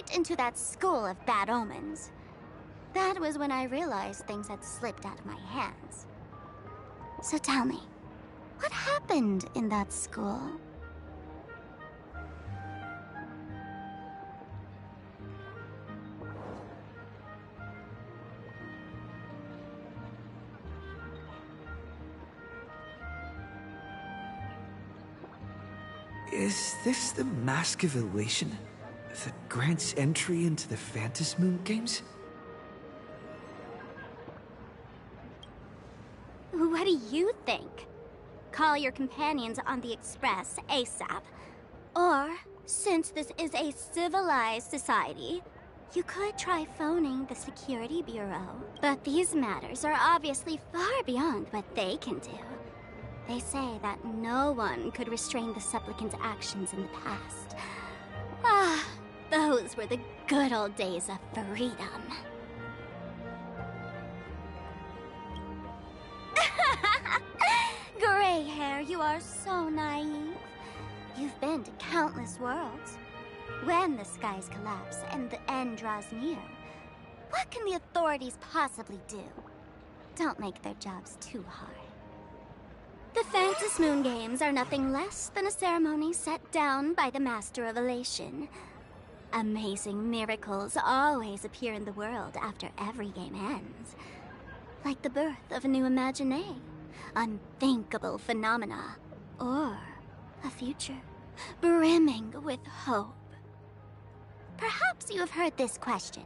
right into that school of bad omens. That was when I realized things had slipped out of my hands. So tell me, what happened in that school? Is this the Mask of Elation that grants entry into the Phantasmoon games? What do you think? Call your companions on the Express ASAP. Or, since this is a civilized society, you could try phoning the Security Bureau. But these matters are obviously far beyond what they can do. They say that no one could restrain the supplicant's actions in the past. Ah, those were the good old days of freedom. Gray hair, you are so naive. You've been to countless worlds. When the skies collapse and the end draws near, what can the authorities possibly do? Don't make their jobs too hard. The Phantasmoon Games are nothing less than a ceremony set down by the Master of Elation. Amazing miracles always appear in the world after every game ends. Like the birth of a new imagination, unthinkable phenomena, or a future brimming with hope. Perhaps you have heard this question.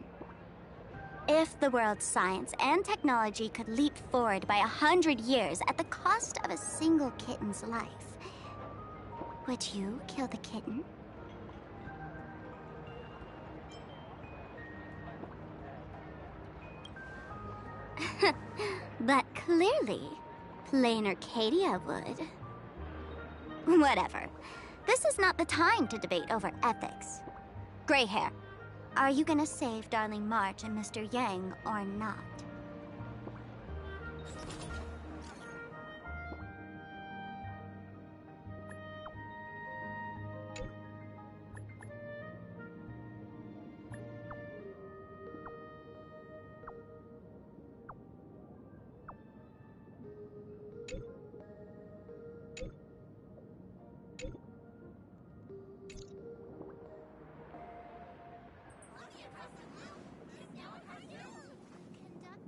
If the world's science and technology could leap forward by 100 years at the cost of a single kitten's life, would you kill the kitten? But clearly, plain Arcadia would. Whatever. This is not the time to debate over ethics. Gray hair, are you gonna save Darling March and Mr. Yang or not?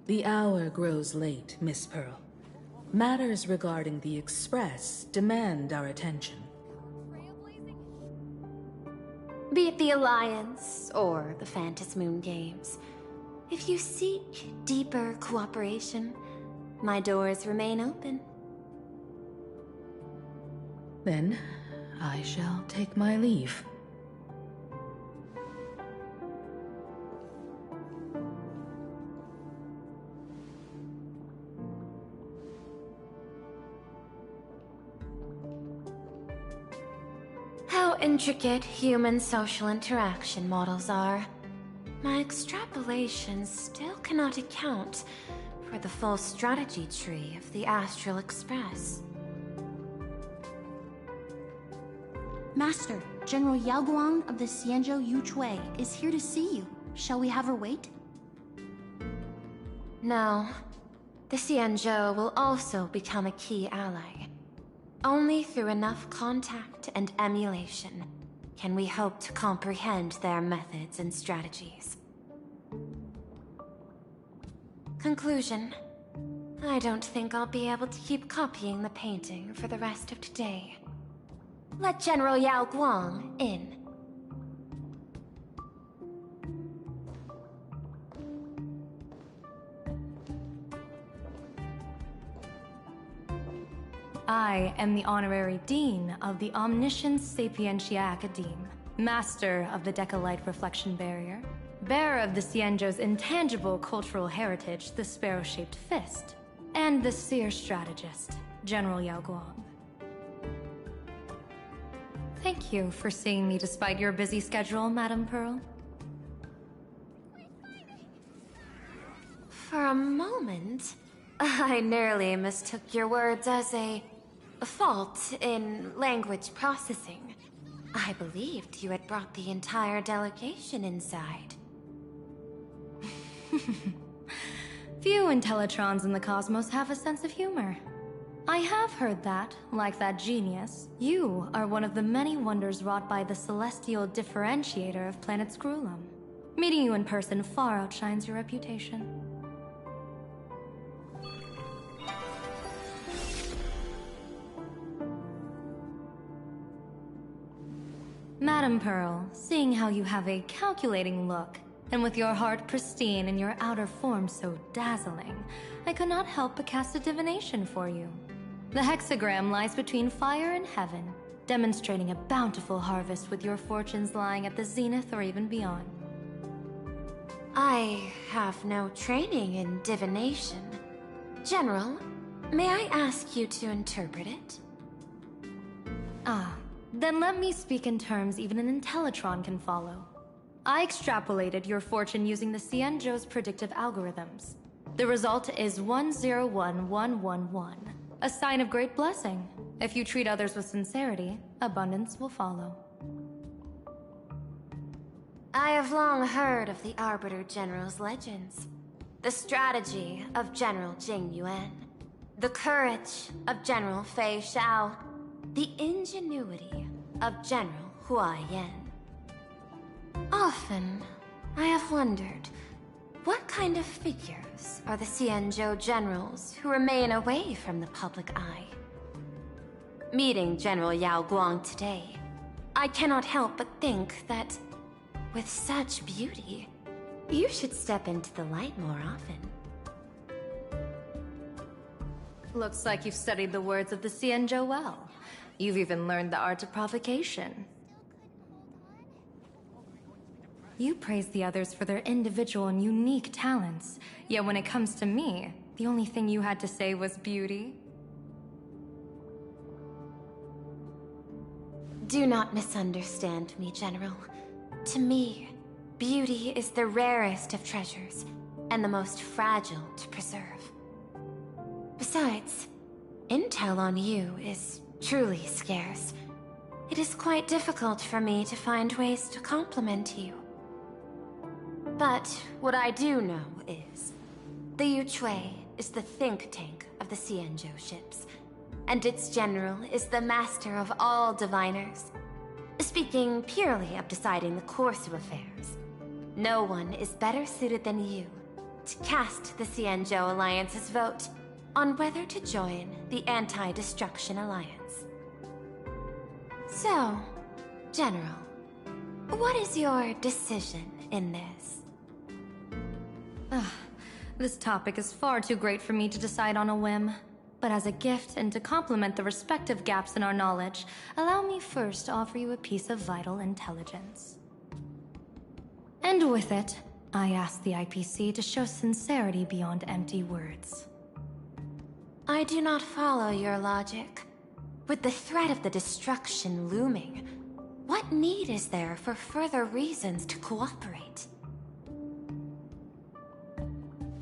The hour grows late, Miss Pearl. Matters regarding the Express demand our attention. Be it the Alliance or the Phantasmoon Games, if you seek deeper cooperation, my doors remain open. Then, I shall take my leave. How intricate human social interaction models are. My extrapolations still cannot account for the full strategy tree of the Astral Express. Master, General Yao Guang of the Xianzhou Yuchui is here to see you. Shall we have her wait? No. The Xianzhou will also become a key ally. Only through enough contact and emulation can we hope to comprehend their methods and strategies. Conclusion. I don't think I'll be able to keep copying the painting for the rest of today. Let General Yao Guang in. I am the Honorary Dean of the Omniscience Sapientia Academe, Master of the Decalight Reflection Barrier, bearer of the Xianzhou's intangible cultural heritage, the Sparrow-Shaped Fist, and the Seer Strategist, General Yao Guang. Thank you for seeing me despite your busy schedule, Madam Pearl. For a moment, I nearly mistook your words as a fault in language processing. I believed you had brought the entire delegation inside. Few Intellitrons in the cosmos have a sense of humor. I have heard that, like that genius, you are one of the many wonders wrought by the celestial differentiator of planet Scrulum. Meeting you in person far outshines your reputation. Madam Pearl, seeing how you have a calculating look, and with your heart pristine and your outer form so dazzling, I could not help but cast a divination for you. The hexagram lies between fire and heaven, demonstrating a bountiful harvest with your fortunes lying at the zenith or even beyond. I have no training in divination. General, may I ask you to interpret it? Then let me speak in terms even an Intellitron can follow. I extrapolated your fortune using the Cienjo's predictive algorithms. The result is 101111, a sign of great blessing. If you treat others with sincerity, abundance will follow. I have long heard of the Arbiter General's legends. The strategy of General Jing Yuan. The courage of General Fei Xiao. The ingenuity of General Hua Yan. Often, I have wondered, what kind of figures are the Cienjo generals who remain away from the public eye? Meeting General Yao Guang today, I cannot help but think that, with such beauty, you should step into the light more often. Looks like you've studied the words of the Cienjo well. You've even learned the art of provocation. You praise the others for their individual and unique talents, yet when it comes to me, the only thing you had to say was beauty. Do not misunderstand me, General. To me, beauty is the rarest of treasures, and the most fragile to preserve. Besides, intel on you is truly scarce. It is quite difficult for me to find ways to compliment you. But what I do know is, the Yuchui is the think tank of the Cienjo ships, and its general is the master of all diviners. Speaking purely of deciding the course of affairs, no one is better suited than you to cast the Cienjo Alliance's vote on whether to join the Anti-Destruction Alliance. So, General, what is your decision in this? This topic is far too great for me to decide on a whim. But as a gift and to complement the respective gaps in our knowledge, allow me first to offer you a piece of vital intelligence. And with it, I ask the IPC to show sincerity beyond empty words. I do not follow your logic. With the threat of the destruction looming, what need is there for further reasons to cooperate?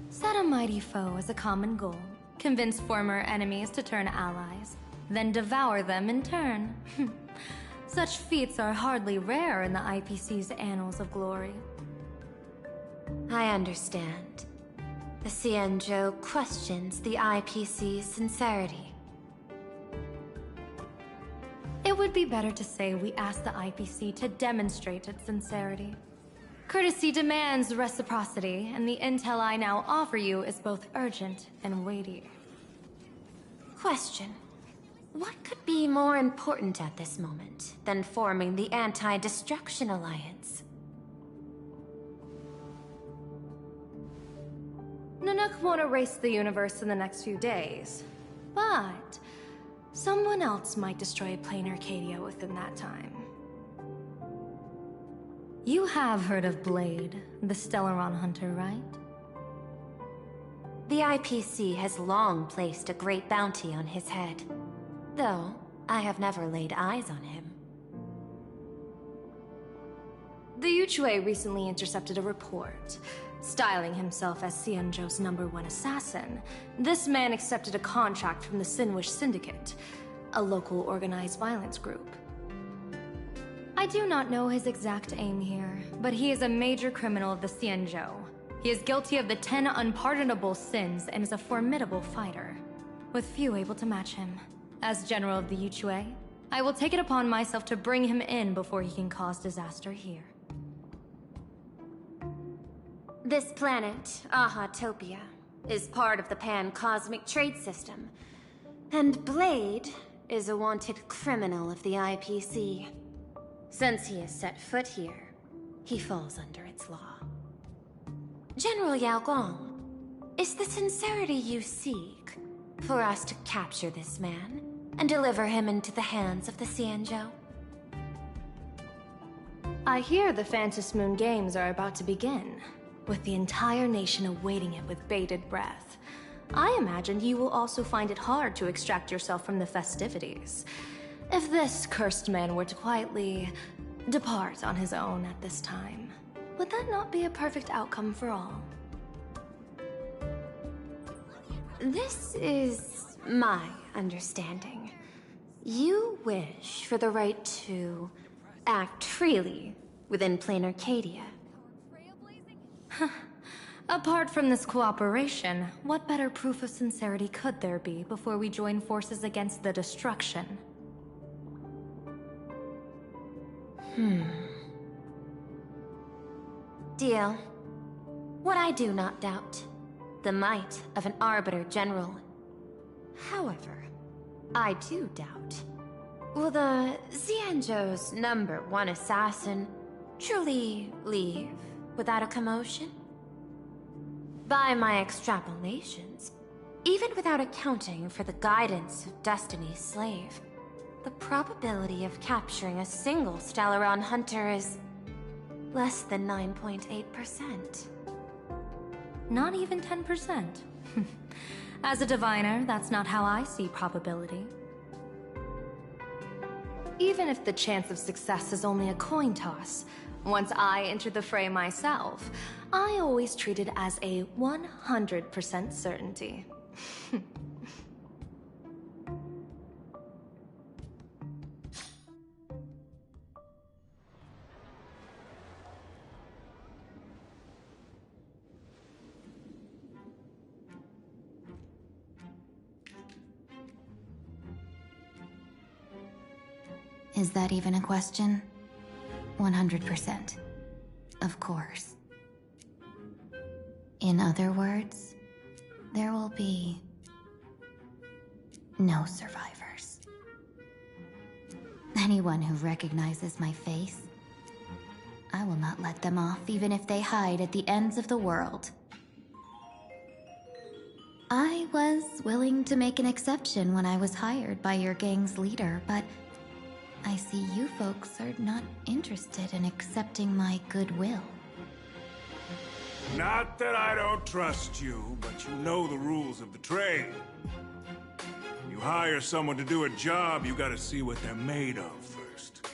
Set a mighty foe as a common goal, convince former enemies to turn allies, then devour them in turn. Such feats are hardly rare in the IPC's annals of glory. I understand. The Cienjo questions the IPC's sincerity. It would be better to say we ask the IPC to demonstrate its sincerity. Courtesy demands reciprocity, and the intel I now offer you is both urgent and weighty. Question. What could be more important at this moment than forming the Anti-Destruction Alliance? Nanook won't erase the universe in the next few days, but someone else might destroy plain Arcadia within that time. You have heard of Blade, the Stellaron hunter, right? The IPC has long placed a great bounty on his head, though I have never laid eyes on him. The Yuchui recently intercepted a report. Styling himself as Cienjo's #1 assassin, this man accepted a contract from the Sinwish Syndicate, a local organized violence group. I do not know his exact aim here, but he is a major criminal of the Xianzhou. He is guilty of the 10 unpardonable sins and is a formidable fighter, with few able to match him. As General of the Yuchue, I will take it upon myself to bring him in before he can cause disaster here. This planet, Ahatopia, is part of the pan-cosmic trade system. And Blade is a wanted criminal of the IPC. Since he has set foot here, he falls under its law. General Yao Guang, is the sincerity you seek for us to capture this man and deliver him into the hands of the Xianzhou? I hear the Phantom Moon Games are about to begin, with the entire nation awaiting it with bated breath. I imagine you will also find it hard to extract yourself from the festivities. If this cursed man were to quietly depart on his own at this time, would that not be a perfect outcome for all? This is my understanding. You wish for the right to act freely within plain Arcadia. Apart from this cooperation, what better proof of sincerity could there be before we join forces against the destruction? Deal. What I do not doubt, the might of an Arbiter General. However, I do doubt, will the Xianzhou's #1 assassin truly leave without a commotion? By my extrapolations, even without accounting for the guidance of Destiny's slave, the probability of capturing a single Stellaron hunter is less than 9.8%. Not even 10%. As a diviner, that's not how I see probability. Even if the chance of success is only a coin toss, once I enter the fray myself, I always treat it as a 100% certainty. Is that even a question? 100%. Of course. In other words, there will be no survivors. Anyone who recognizes my face, I will not let them off even if they hide at the ends of the world. I was willing to make an exception when I was hired by your gang's leader, but I see you folks are not interested in accepting my goodwill. Not that I don't trust you, but you know the rules of the trade. You hire someone to do a job, you gotta see what they're made of first.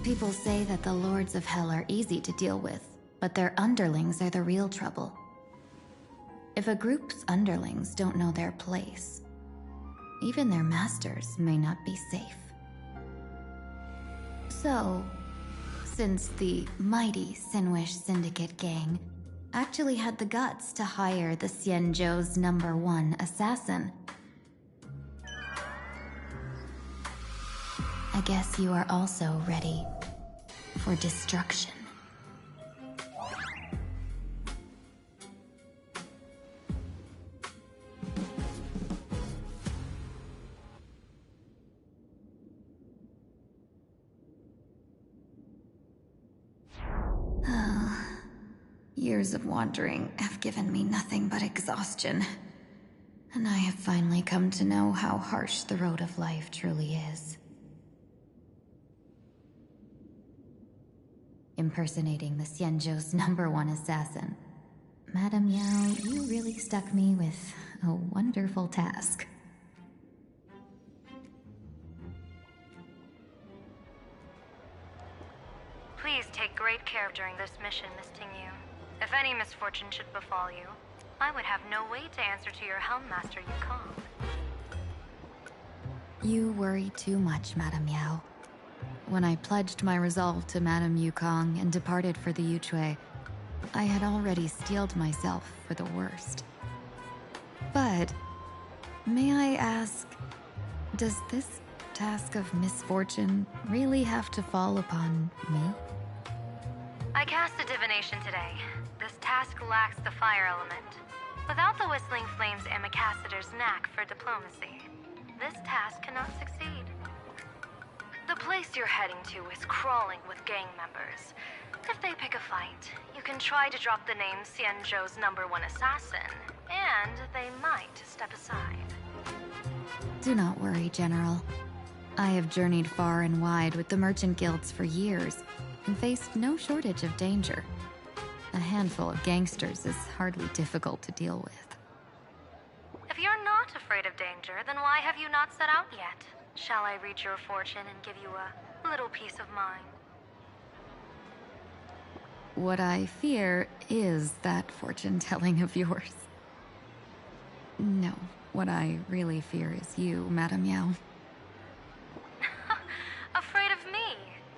People say that the Lords of Hell are easy to deal with, but their underlings are the real trouble. If a group's underlings don't know their place, even their masters may not be safe. So, since the mighty Sinwish Syndicate gang actually had the guts to hire the Xianzhou's #1 assassin, I guess you are also ready for destruction. Years of wandering have given me nothing but exhaustion, and I have finally come to know how harsh the road of life truly is. Impersonating the Xianzhou's #1 assassin. Madame Yao, you really stuck me with a wonderful task. Please take great care during this mission, Miss Tingyu. If any misfortune should befall you, I would have no way to answer to your Helmmaster Yukong. You worry too much, Madame Yao. When I pledged my resolve to Madame Yukong and departed for the Yuchui, I had already steeled myself for the worst. But, may I ask, does this task of misfortune really have to fall upon me? I cast a divination today. This task lacks the fire element. Without the Whistling Flames Ambassador's knack for diplomacy, this task cannot succeed. The place you're heading to is crawling with gang members. If they pick a fight, you can try to drop the name Xianzhou's #1 assassin, and they might step aside. Do not worry, General. I have journeyed far and wide with the merchant guilds for years and faced no shortage of danger. A handful of gangsters is hardly difficult to deal with. If you're not afraid of danger, then why have you not set out yet? Shall I read your fortune and give you a little peace of mind? What I fear is that fortune-telling of yours. No, what I really fear is you, Madame Yao. Afraid of me?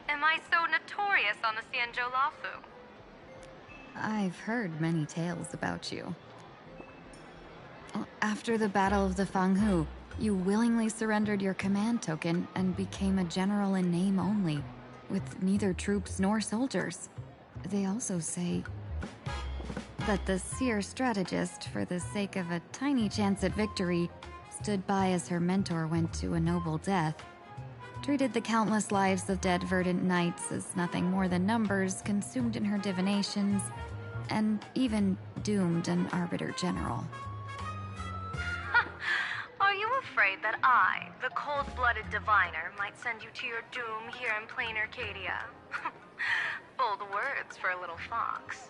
Am I so notorious on the Xianzhou Lafu? I've heard many tales about you. After the Battle of the Fanghu, you willingly surrendered your command token and became a general in name only, with neither troops nor soldiers. They also say that the seer strategist, for the sake of a tiny chance at victory, stood by as her mentor went to a noble death, treated the countless lives of dead verdant knights as nothing more than numbers consumed in her divinations, and even doomed an arbiter general. Are you afraid that I, the cold-blooded diviner, might send you to your doom here in plain Arcadia? Bold words for a little fox.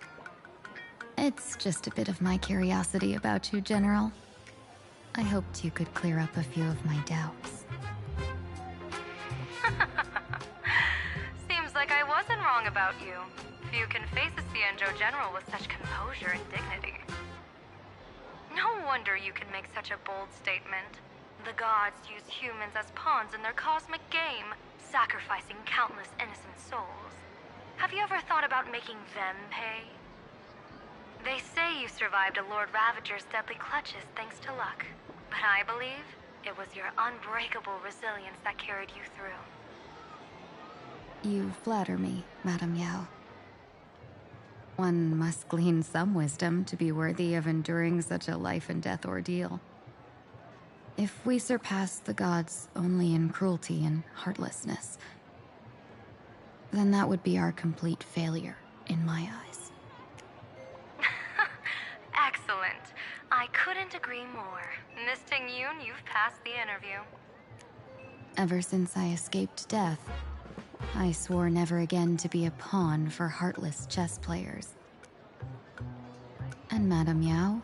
It's just a bit of my curiosity about you, General. I hoped you could clear up a few of my doubts. Seems like I wasn't wrong about you. Few can face a Xianzhou general with such composure and dignity. No wonder you can make such a bold statement. The gods use humans as pawns in their cosmic game, sacrificing countless innocent souls. Have you ever thought about making them pay? They say you survived a Lord Ravager's deadly clutches thanks to luck, but I believe it was your unbreakable resilience that carried you through. You flatter me, Madame Yao. One must glean some wisdom to be worthy of enduring such a life-and-death ordeal. If we surpass the gods only in cruelty and heartlessness, then that would be our complete failure, in my eyes. Excellent. I couldn't agree more. Miss Ting-Yun, you've passed the interview. Ever since I escaped death, I swore never again to be a pawn for heartless chess players. And Madame Yao,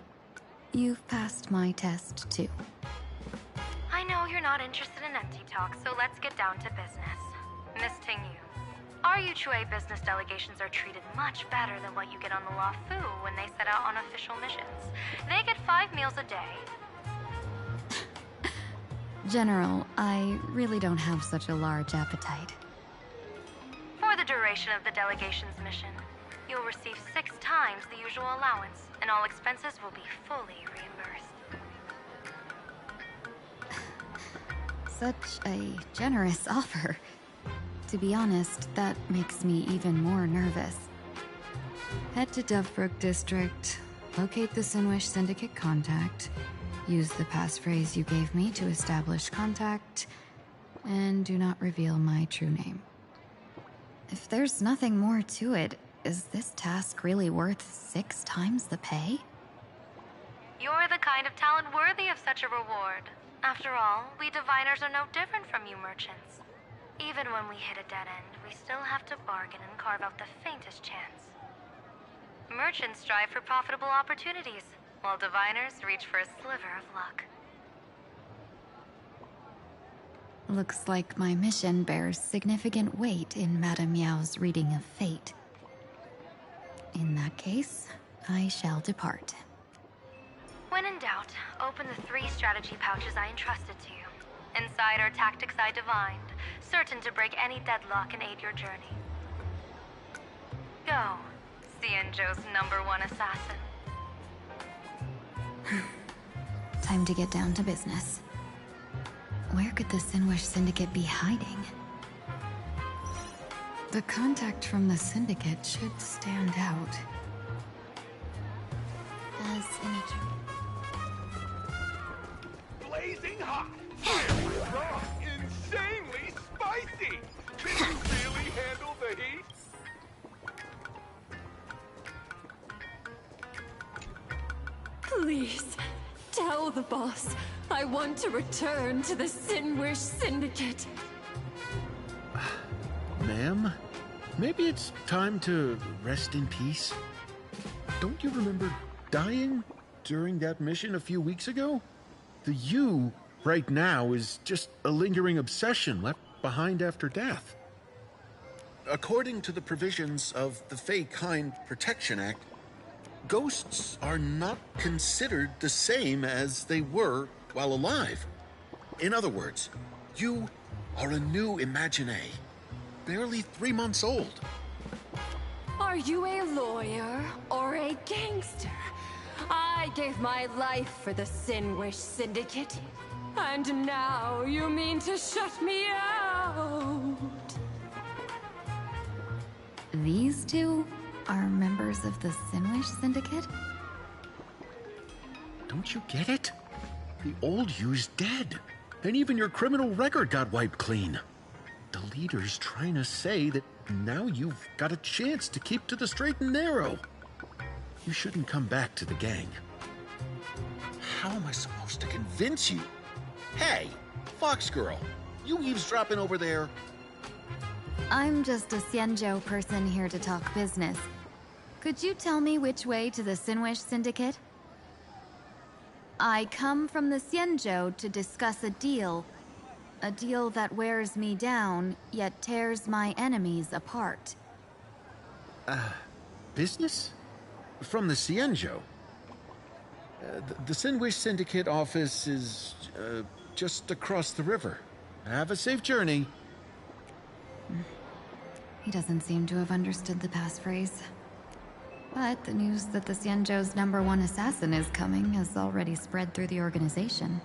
you've passed my test too. I know you're not interested in empty talk, so let's get down to business. Miss Ting-Yun, our Yuchui business delegations are treated much better than what you get on the Lafu when they set out on official missions. They get 5 meals a day. General, I really don't have such a large appetite. For the duration of the delegation's mission, you'll receive 6 times the usual allowance, and all expenses will be fully reimbursed. Such a generous offer. To be honest, that makes me even more nervous. Head to Dovebrook District, locate the Sinwish Syndicate contact, use the passphrase you gave me to establish contact, and do not reveal my true name. If there's nothing more to it, is this task really worth 6 times the pay? You're the kind of talent worthy of such a reward. After all, we diviners are no different from you merchants. Even when we hit a dead end, we still have to bargain and carve out the faintest chance. Merchants strive for profitable opportunities, while diviners reach for a sliver of luck. Looks like my mission bears significant weight in Madame Yao's reading of fate. In that case, I shall depart. When in doubt, open the 3 strategy pouches I entrusted to you. Insider tactics I divined, certain to break any deadlock and aid your journey. Go, Xianzhou's #1 assassin. Time to get down to business. Where could the Sinwish Syndicate be hiding? The contact from the Syndicate should stand out. As in a dream. Blazing hot, fiery raw, insanely spicy! Can you really handle the heat? Please, tell the boss I want to return to the Sinwish Syndicate. Ma'am, maybe it's time to rest in peace. Don't you remember dying during that mission a few weeks ago? The you right now is just a lingering obsession left behind after death. According to the provisions of the Fey Kind Protection Act, ghosts are not considered the same as they were while alive. In other words, you are a new Imagine, barely 3 months old. Are you a lawyer or a gangster? I gave my life for the Sinwish Syndicate, and now you mean to shut me out? These two are members of the Sinwish Syndicate? Don't you get it? The old you's dead, and even your criminal record got wiped clean. The leader's trying to say that now you've got a chance to keep to the straight and narrow. You shouldn't come back to the gang. How am I supposed to convince you? Hey, Fox Girl, you eavesdropping over there? I'm just a Xianzhou person here to talk business. Could you tell me which way to the Sinwish Syndicate? I come from the Xianzhou to discuss a deal. A deal that wears me down, yet tears my enemies apart. Business? From the Xianzhou? The Sinwish Syndicate office is just across the river. Have a safe journey. He doesn't seem to have understood the passphrase. But the news that the Xianzhou's #1 assassin is coming has already spread through the organization.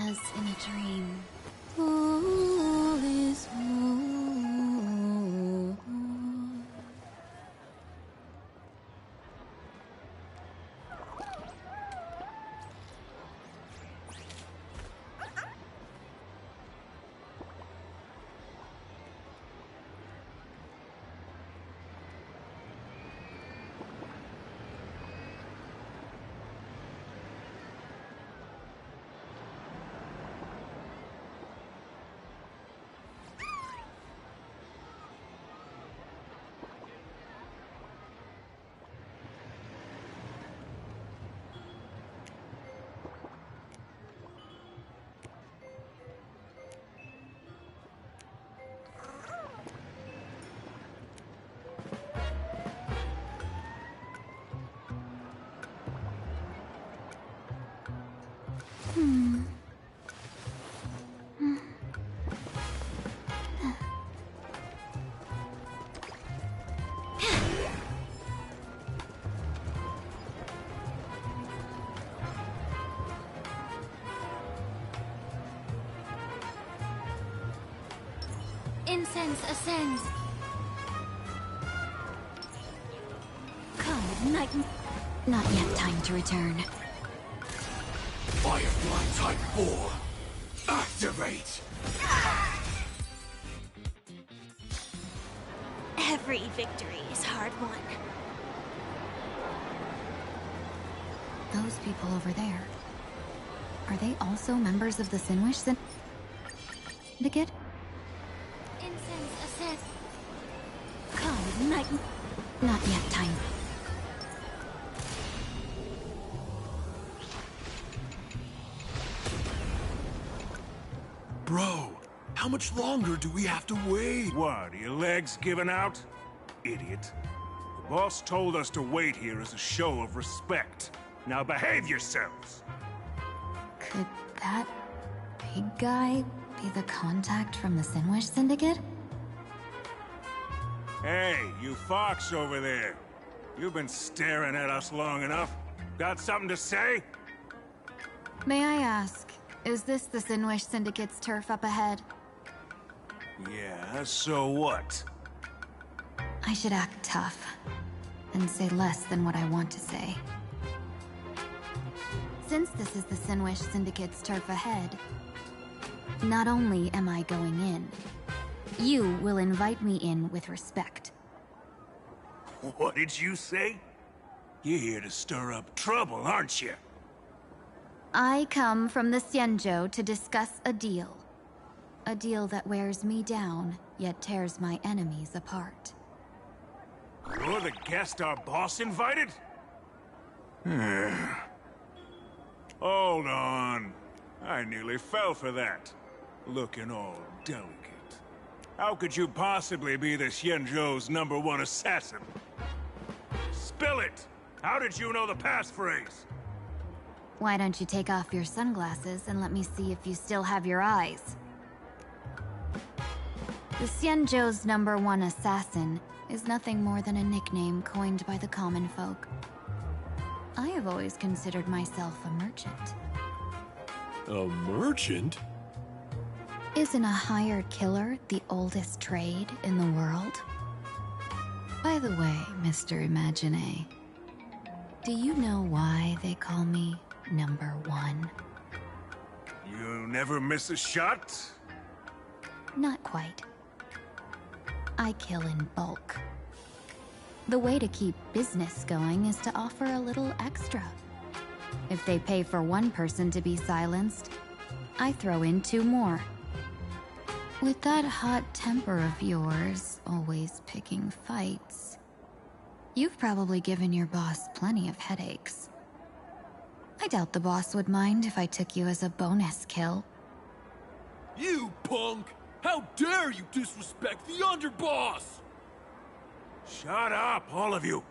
As in a dream. All is whole. Incense ascends. night. Not yet time to return. Firefly Type 4, activate! Every victory is hard won. Those people over there. Are they also members of the Sinwish Syndicate? Incense assess. Come, night. Not yet time. Bro, how much longer do we have to wait? What, are your legs giving out? Idiot. The boss told us to wait here as a show of respect. Now behave yourselves! Could that big guy be the contact from the Sinwish Syndicate? Hey, you fox over there. You've been staring at us long enough. Got something to say? May I ask, is this the Sinwish Syndicate's turf up ahead? Yeah, so what? I should act tough and say less than what I want to say. Since this is the Sinwish Syndicate's turf ahead, not only am I going in, you will invite me in with respect. What did you say? You're here to stir up trouble, aren't you? I come from the Xianzhou to discuss a deal. A deal that wears me down, yet tears my enemies apart. You're the guest our boss invited? Hold on. I nearly fell for that. Looking all delicate. How could you possibly be the Xianzhou's #1 assassin? Spill it! How did you know the passphrase? Why don't you take off your sunglasses and let me see if you still have your eyes? The Xianzhou's #1 assassin is nothing more than a nickname coined by the common folk. I have always considered myself a merchant. A merchant? Isn't a hired killer the oldest trade in the world? By the way, Mr. Imagine, do you know why they call me #1? You never miss a shot? Not quite. I kill in bulk. The way to keep business going is to offer a little extra. If they pay for one person to be silenced, I throw in 2 more. With that hot temper of yours, always picking fights, you've probably given your boss plenty of headaches. I doubt the boss would mind if I took you as a bonus kill. You punk! How dare you disrespect the underboss! Shut up, all of you.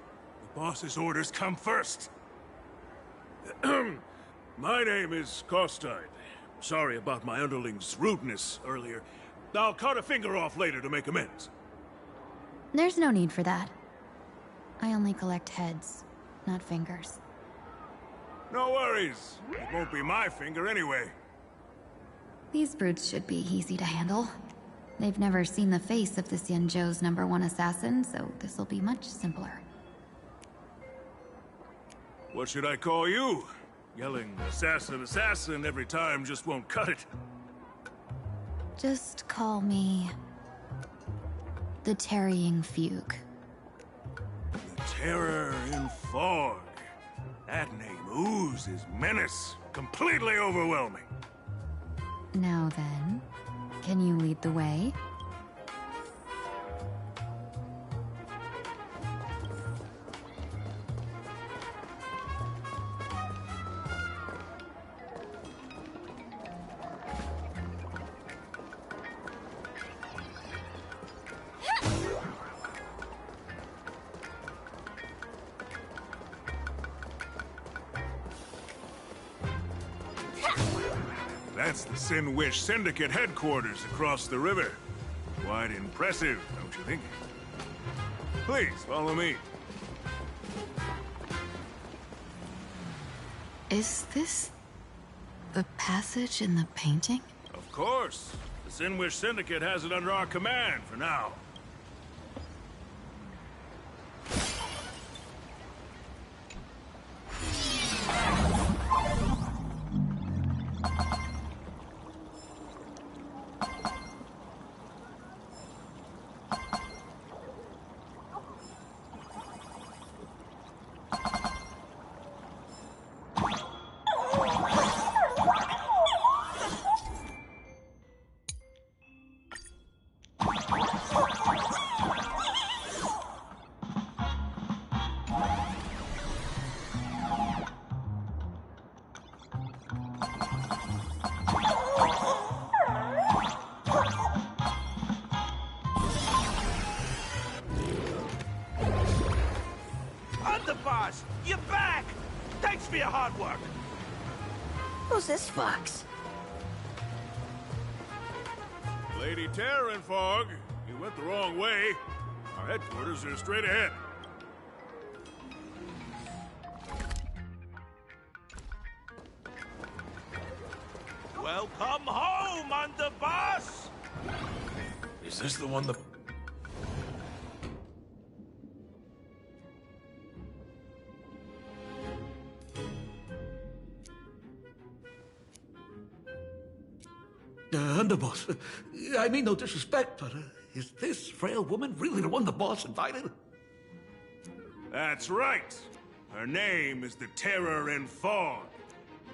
The boss's orders come first. My name is Kostide. Sorry about my underling's rudeness earlier. I'll cut a finger off later to make amends. There's no need for that. I only collect heads, not fingers. No worries. It won't be my finger anyway. These brutes should be easy to handle. They've never seen the face of the Xianzhou's #1 assassin, so this'll be much simpler. What should I call you? Yelling assassin, assassin every time just won't cut it. Just call me the Tarrying Fugue. The Terror in Fog. That name oozes menace. Completely overwhelming. Now then, can you lead the way? That's the Sinwish Syndicate headquarters across the river. Quite impressive, don't you think? Please, follow me. Is this the passage in the painting? Of course. The Sinwish Syndicate has it under our command for now. How's this fox? Lady Terranfog, you went the wrong way. Our headquarters are straight ahead. Welcome home, underboss! Is this the one the... Underboss, I mean no disrespect, but is this frail woman really the one the boss invited? That's right. Her name is the Terror in Fog.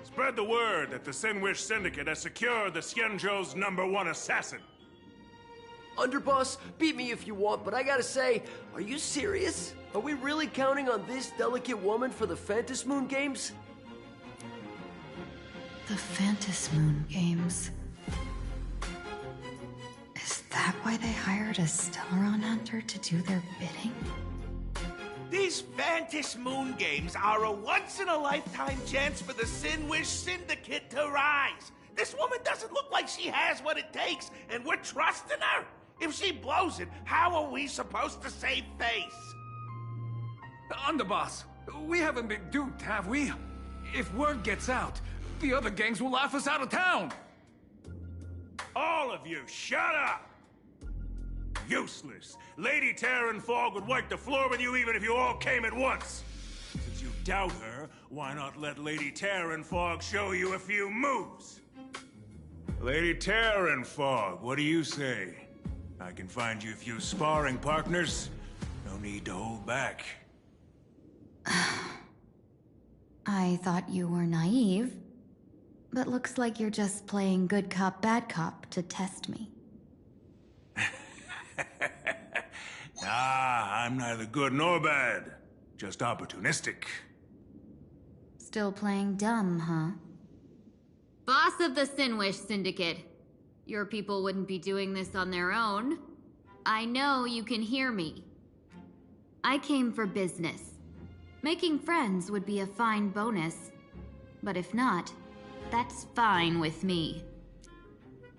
Spread the word that the Sinwish Syndicate has secured the Xianzhou's #1 assassin. Underboss, beat me if you want, but I gotta say, are you serious? Are we really counting on this delicate woman for the Phantasmoon Moon Games? The Phantasmoon Moon Games. Is that why they hired a Stellaron hunter to do their bidding? These Phantasmoon Games are a once-in-a-lifetime chance for the Sinwish Syndicate to rise. This woman doesn't look like she has what it takes, and we're trusting her. If she blows it, how are we supposed to save face? Underboss, we haven't been duped, have we? If word gets out, the other gangs will laugh us out of town. All of you, shut up! Useless. Lady Terranfog would wipe the floor with you even if you all came at once. Since you doubt her, why not let Lady Terranfog show you a few moves? Lady Terranfog, what do you say? I can find you a few sparring partners. No need to hold back. I thought you were naive, but looks like you're just playing good cop, bad cop to test me. Nah, I'm neither good nor bad. Just opportunistic. Still playing dumb, huh? Boss of the Sinwish Syndicate. Your people wouldn't be doing this on their own. I know you can hear me. I came for business. Making friends would be a fine bonus. But if not, that's fine with me.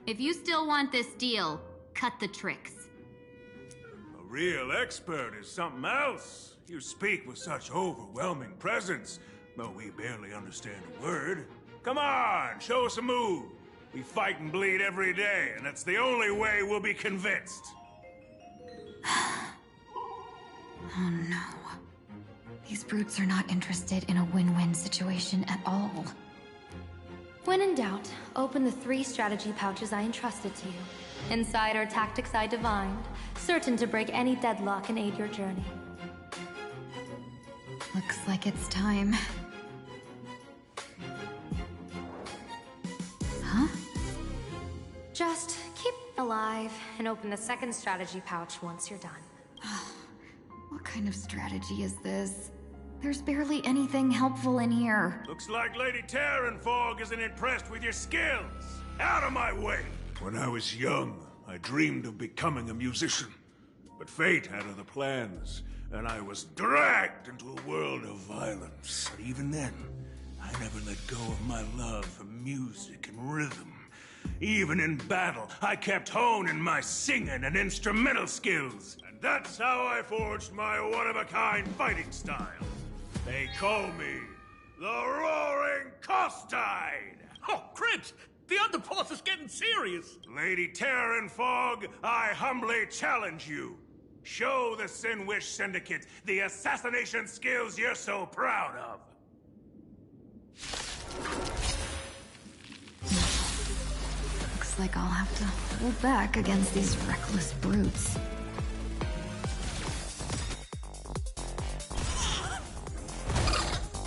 If you still want this deal, cut the tricks. A real expert is something else. You speak with such overwhelming presence, though we barely understand a word. Come on, show us a move. We fight and bleed every day, and that's the only way we'll be convinced. Oh no. These brutes are not interested in a win-win situation at all. When in doubt, open the 3 strategy pouches I entrusted to you. Inside are tactics I divined, certain to break any deadlock and aid your journey. Looks like it's time. Huh? Just keep alive and open the 2nd strategy pouch once you're done. What kind of strategy is this? There's barely anything helpful in here. Looks like Lady Terranfog isn't impressed with your skills. Out of my way! When I was young, I dreamed of becoming a musician. But fate had other plans, and I was dragged into a world of violence. But even then, I never let go of my love for music and rhythm. Even in battle, I kept honing my singing and instrumental skills. And that's how I forged my one-of-a-kind fighting style. They call me the Roaring Costide! Oh, Cribs! The underboss is getting serious! Lady Terranfog, I humbly challenge you. Show the Sinwish Syndicate the assassination skills you're so proud of. Looks like I'll have to hold back against these reckless brutes.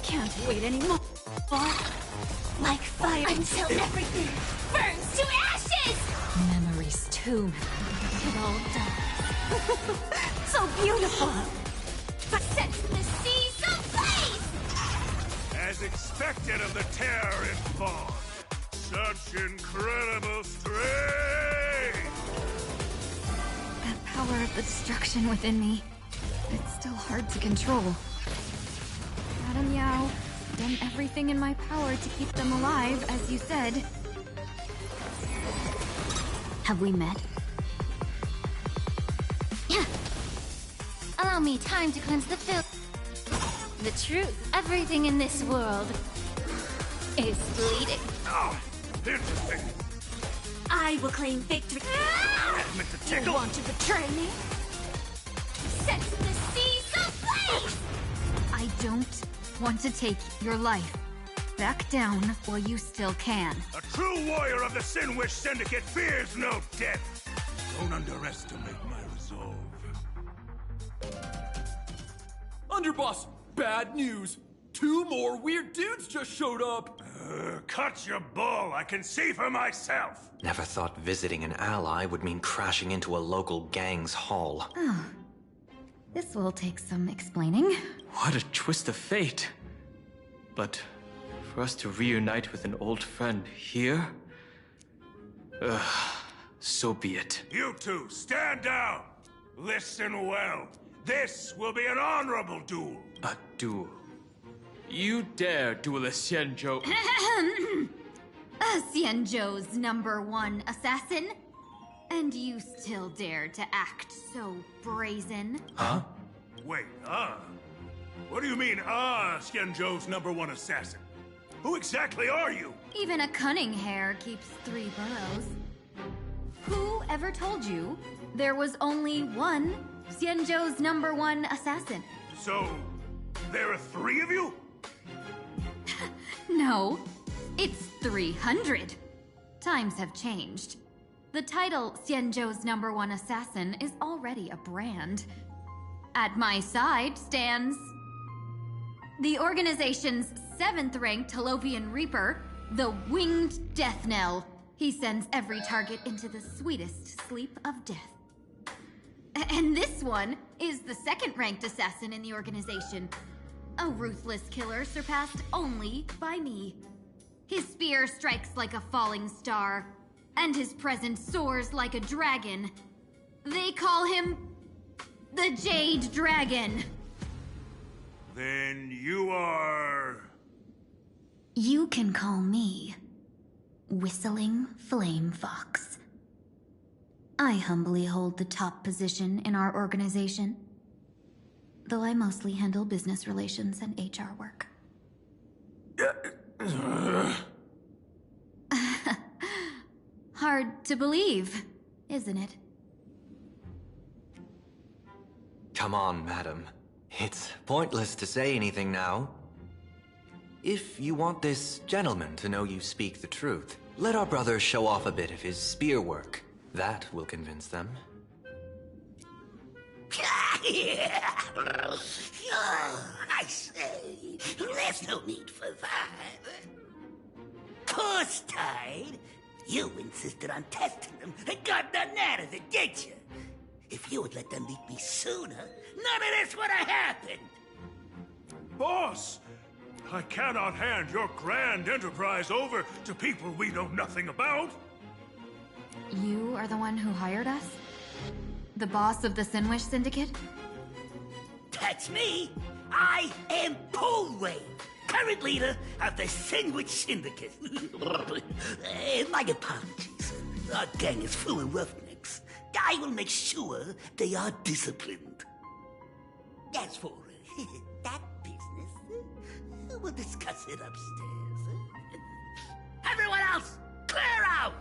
Can't wait anymore. Like fire until everything burns to ashes! Memories too. It all dies. So beautiful! But set the seas ablaze! As expected of the Terror in Fog. Such incredible strength! That power of the destruction within me. It's still hard to control. Madam Yao, done everything in my power to keep them alive, as you said. Have we met? Allow me time to cleanse the filth. The truth, everything in this world is bleeding. Oh, interesting. I will claim victory. Meant to tickle. You want to betray me? Set the seas ablaze! I don't want to take your life. Back down while you still can. A true warrior of the Sinwish Syndicate fears no death. Don't underestimate my resolve. Underboss, bad news. 2 more weird dudes just showed up. Cut your bull. I can see for myself. Never thought visiting an ally would mean crashing into a local gang's hall. Oh. This will take some explaining. What a twist of fate. But for us to reunite with an old friend here? So be it. You two, stand down. Listen well. This will be an honorable duel. A duel? You dare duel a Xianzhou? Xianzhou's #1 assassin? And you still dare to act so brazen? Huh? Wait, What do you mean, Xianzhou's #1 assassin? Who exactly are you? Even a cunning hare keeps 3 burrows. Who ever told you there was only one Xianzhou's #1 assassin? So, there are 3 of you? No, it's 300. Times have changed. The title Xianzhou's #1 assassin is already a brand. At my side stands the organization's 7th-ranked Talopian Reaper, the Winged Death Knell. He sends every target into the sweetest sleep of death. And this one is the 2nd-ranked assassin in the organization. A ruthless killer surpassed only by me. His spear strikes like a falling star, and his presence soars like a dragon. They call him the Jade Dragon. Then you are... You can call me Whistling Flame Fox. I humbly hold the top position in our organization, though I mostly handle business relations and HR work. Hard to believe, isn't it? Come on, madam. It's pointless to say anything now. If you want this gentleman to know you speak the truth, let our brother show off a bit of his spear work. That will convince them. I say, there's no need for that. Course tied. You insisted on testing them and got nothing out of it, did you? If you had let them meet me sooner, none of this would have happened. Boss! I cannot hand your grand enterprise over to people we know nothing about. You are the one who hired us? The boss of the Sinwish Syndicate? That's me. I am Polway, current leader of the Sinwish Syndicate. My apologies. Our gang is full of roughnecks. I will make sure they are disciplined. As for that business, we'll discuss it upstairs. Everyone else, clear out!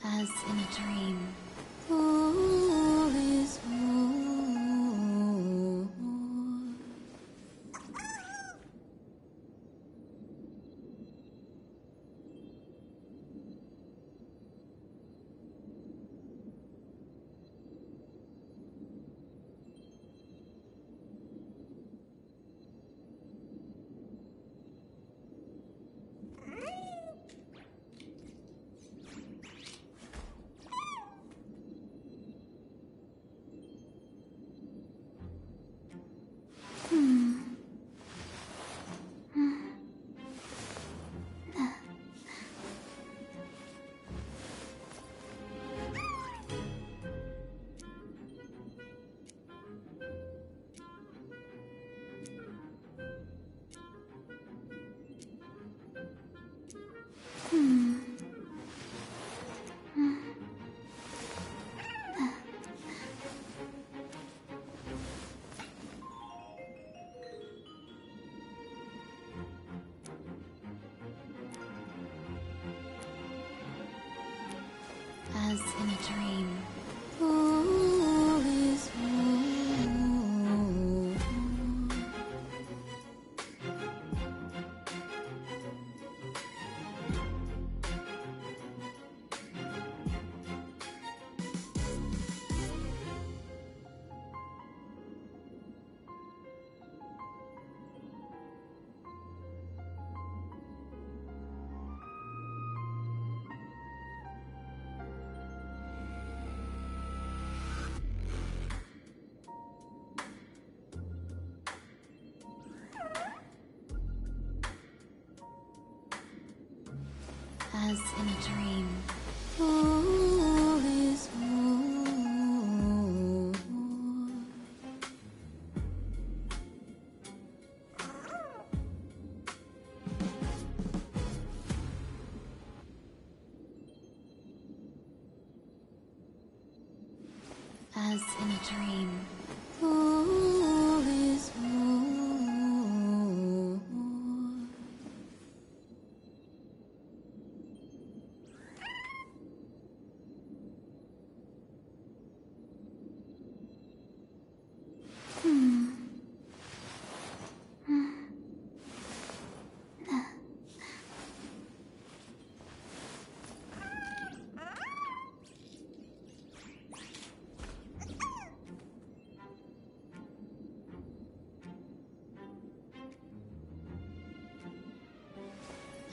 As in a dream. All is war. As in a dream, all is war. As in a dream, all is war.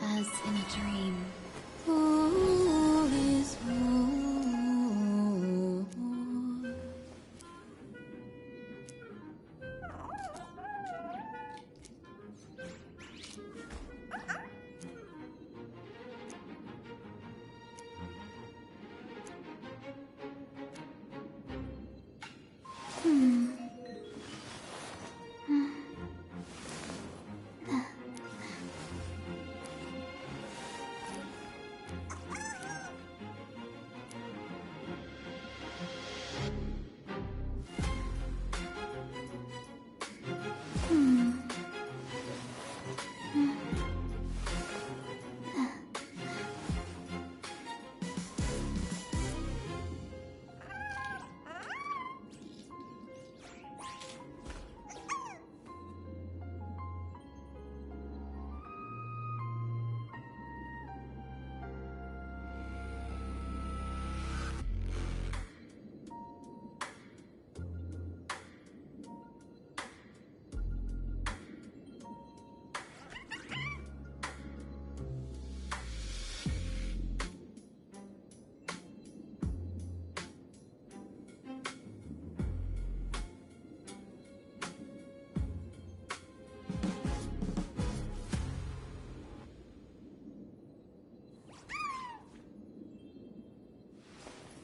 As in a dream, all is war.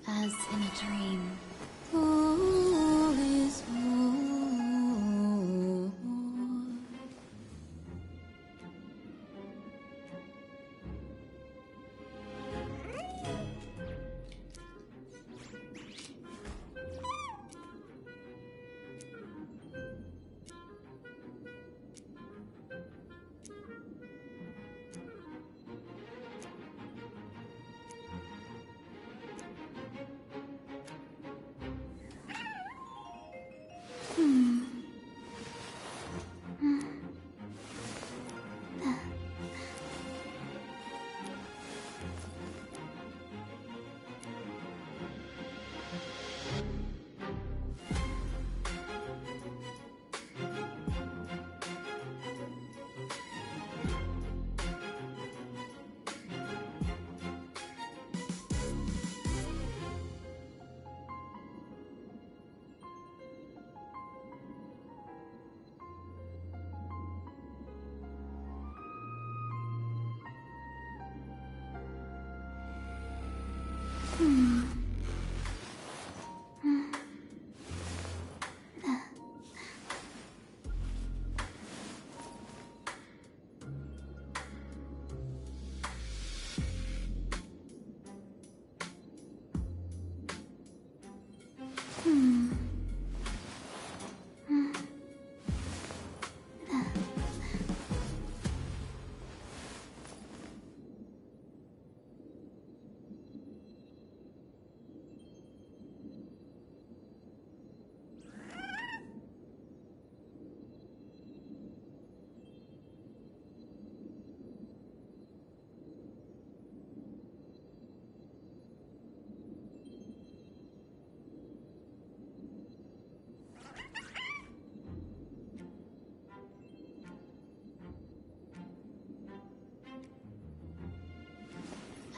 As in a dream, all is war.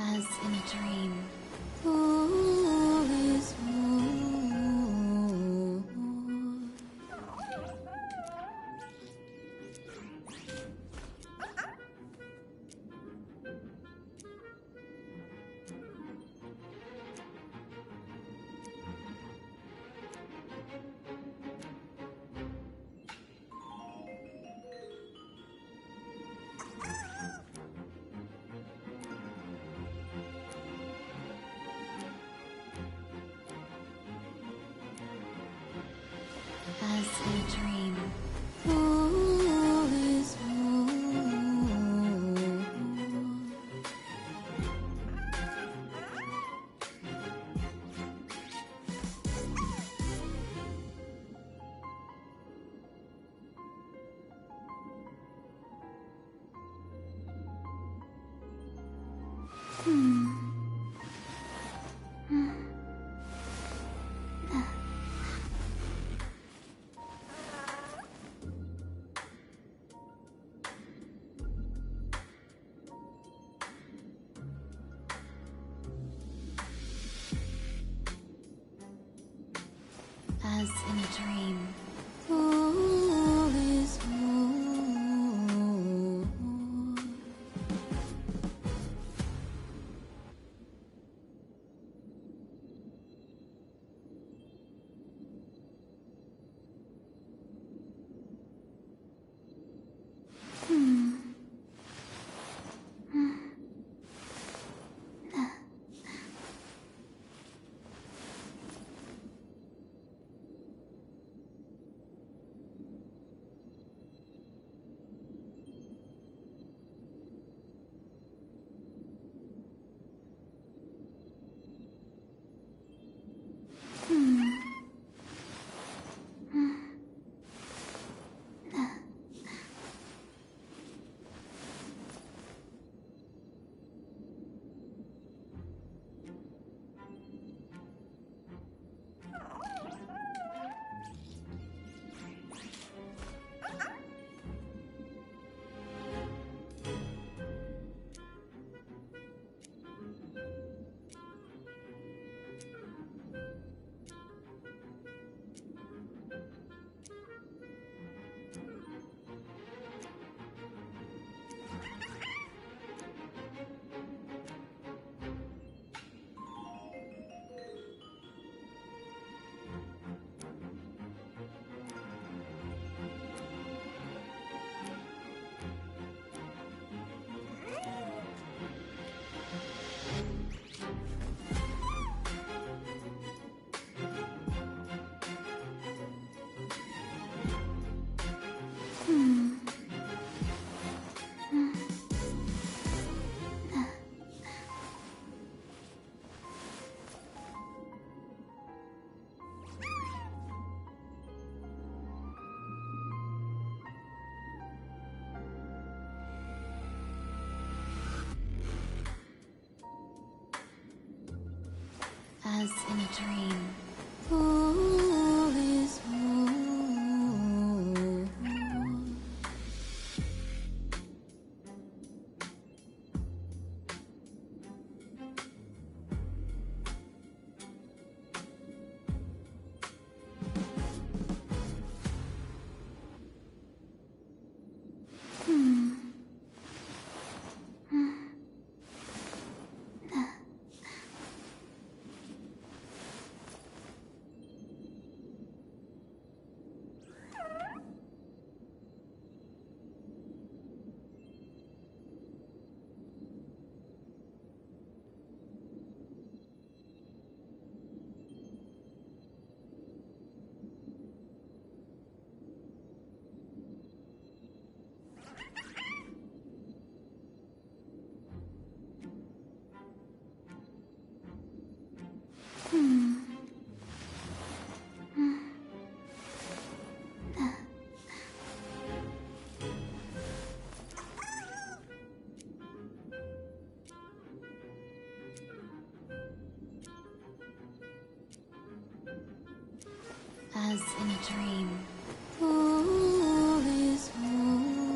As in a dream, all is war. As in a dream, all is whole. As in a dream, all is whole. As in a dream, all is whole.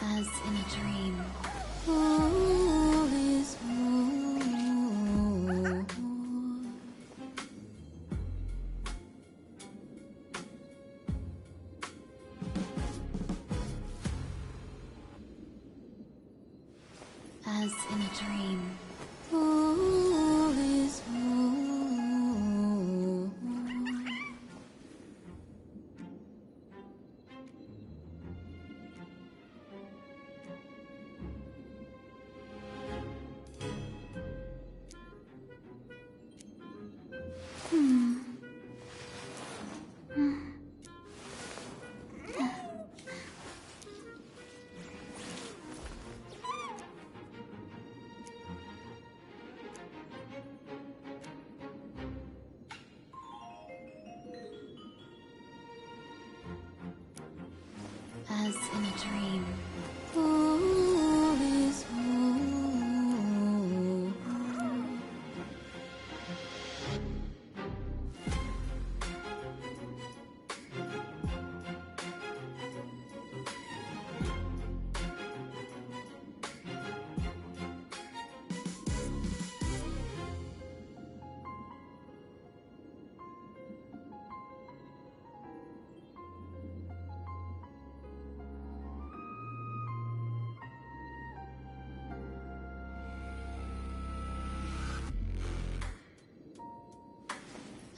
As in a dream, all is whole. As in a dream. All is war. As in a dream. All is war.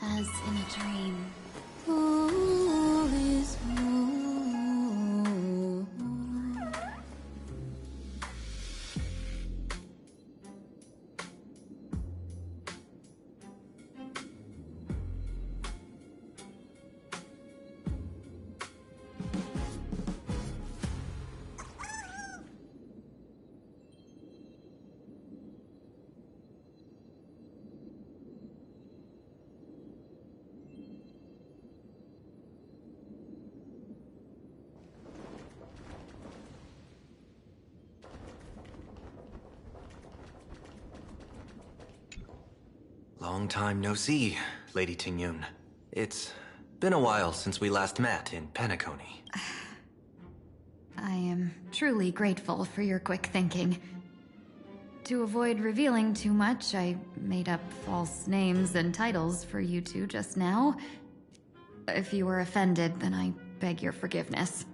As in a dream. All is war. Long time no see, Lady Tingyun. It's been a while since we last met in Penacony. I am truly grateful for your quick thinking. To avoid revealing too much, I made up false names and titles for you two just now. If you were offended, then I beg your forgiveness.